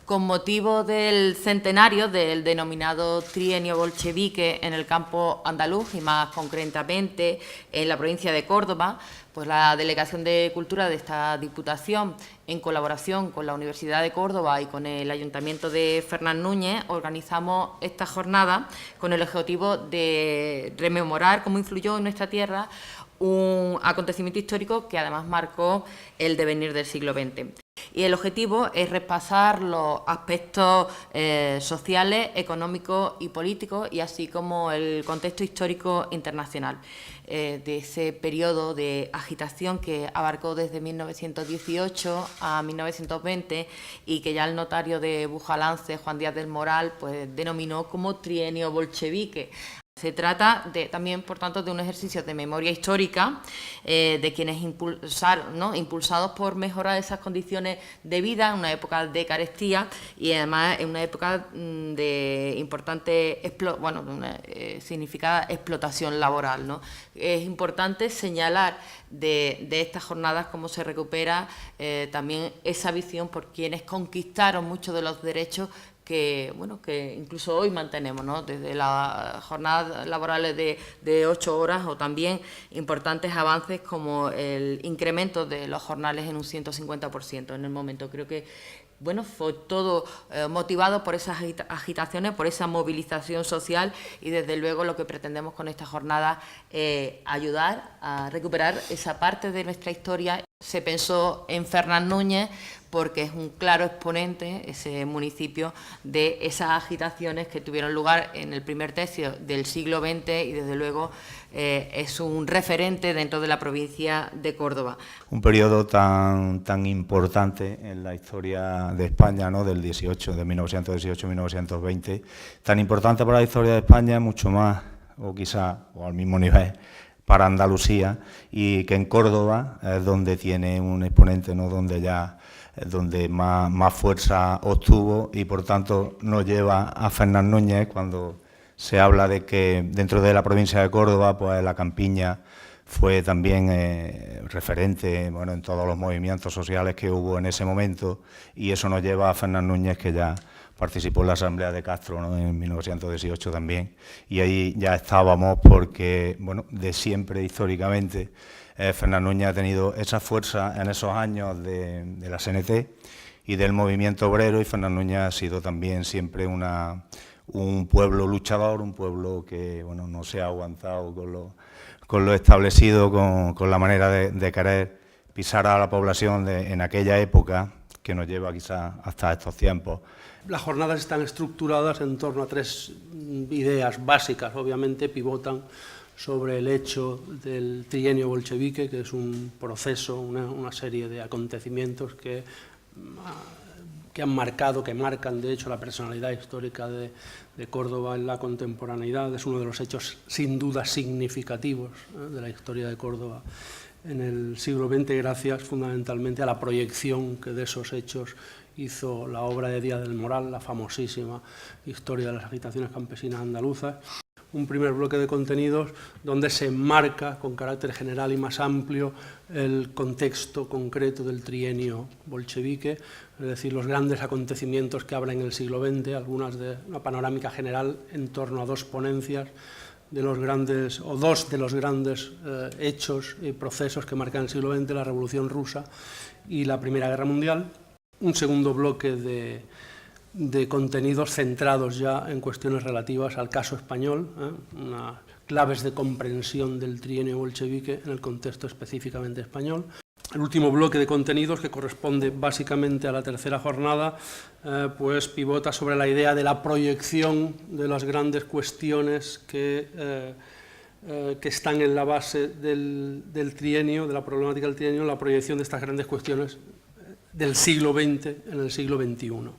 Con motivo del centenario del denominado trienio bolchevique en el campo andaluz y más concretamente en la provincia de Córdoba, pues la Delegación de Cultura de esta Diputación, en colaboración con la Universidad de Córdoba y con el Ayuntamiento de Fernán Núñez, organizamos esta jornada con el objetivo de rememorar cómo influyó en nuestra tierra un acontecimiento histórico que además marcó el devenir del siglo XX. Y el objetivo es repasar los aspectos sociales, económicos y políticos, y así como el contexto histórico internacional de ese periodo de agitación que abarcó desde 1918 a 1920 y que ya el notario de Bujalance, Juan Díaz del Moral, pues denominó como trienio bolchevique. Se trata también, por tanto, de un ejercicio de memoria histórica de quienes impulsados por mejorar esas condiciones de vida en una época de carestía y además en una época de importante, significada explotación laboral, ¿no? Es importante señalar de estas jornadas cómo se recupera también esa visión por quienes conquistaron muchos de los derechos que incluso hoy mantenemos, ¿no? Desde las jornadas laborales de 8 horas o también importantes avances como el incremento de los jornales en un 150% en el momento. Creo que fue todo motivado por esas agitaciones, por esa movilización social y desde luego lo que pretendemos con esta jornada es ayudar a recuperar esa parte de nuestra historia. Se pensó en Fernán Núñez porque es un claro exponente, ese municipio, de esas agitaciones que tuvieron lugar en el primer tercio del siglo XX y desde luego es un referente dentro de la provincia de Córdoba. Un periodo tan importante en la historia de España, ¿no? De 1918-1920, tan importante para la historia de España, mucho más, o quizá, o al mismo nivel, para Andalucía, y que en Córdoba es donde tiene un exponente, ¿no? Donde más fuerza obtuvo y por tanto nos lleva a Fernán Núñez cuando se habla de que dentro de la provincia de Córdoba pues la campiña fue también referente en todos los movimientos sociales que hubo en ese momento, y eso nos lleva a Fernán Núñez, que ya participó en la Asamblea de Castro, ¿no? En 1918 también, y ahí ya estábamos porque, de siempre históricamente, Fernán Núñez ha tenido esa fuerza en esos años de la CNT y del movimiento obrero, y Fernán Núñez ha sido también siempre un pueblo luchador, un pueblo que no se ha aguantado con lo establecido, con la manera de querer pisar a la población en aquella época que nos lleva quizás hasta estos tiempos. Las jornadas están estructuradas en torno a 3 ideas básicas, obviamente pivotan sobre el hecho del trienio bolchevique, que es un proceso, una serie de acontecimientos que marcan de hecho la personalidad histórica de Córdoba en la contemporaneidad. Es uno de los hechos sin duda significativos de la historia de Córdoba en el siglo XX, gracias fundamentalmente a la proyección que de esos hechos hizo la obra de Díaz del Moral, la famosísima Historia de las agitaciones campesinas andaluzas. Un primer bloque de contenidos donde se enmarca con carácter general y más amplio el contexto concreto del trienio bolchevique, es decir, los grandes acontecimientos que habrá en el siglo XX, algunas de una panorámica general en torno a 2 ponencias de los grandes, o 2 de los grandes hechos y procesos que marcan el siglo XX, la Revolución Rusa y la Primera Guerra Mundial. Un segundo bloque de contenidos centrados ya en cuestiones relativas al caso español, unas claves de comprensión del trienio bolchevique en el contexto específicamente español. El último bloque de contenidos, que corresponde básicamente a la tercera jornada, pues pivota sobre la idea de la proyección de las grandes cuestiones que están en la base del trienio, de la problemática del trienio, la proyección de estas grandes cuestiones del siglo XX en el siglo XXI.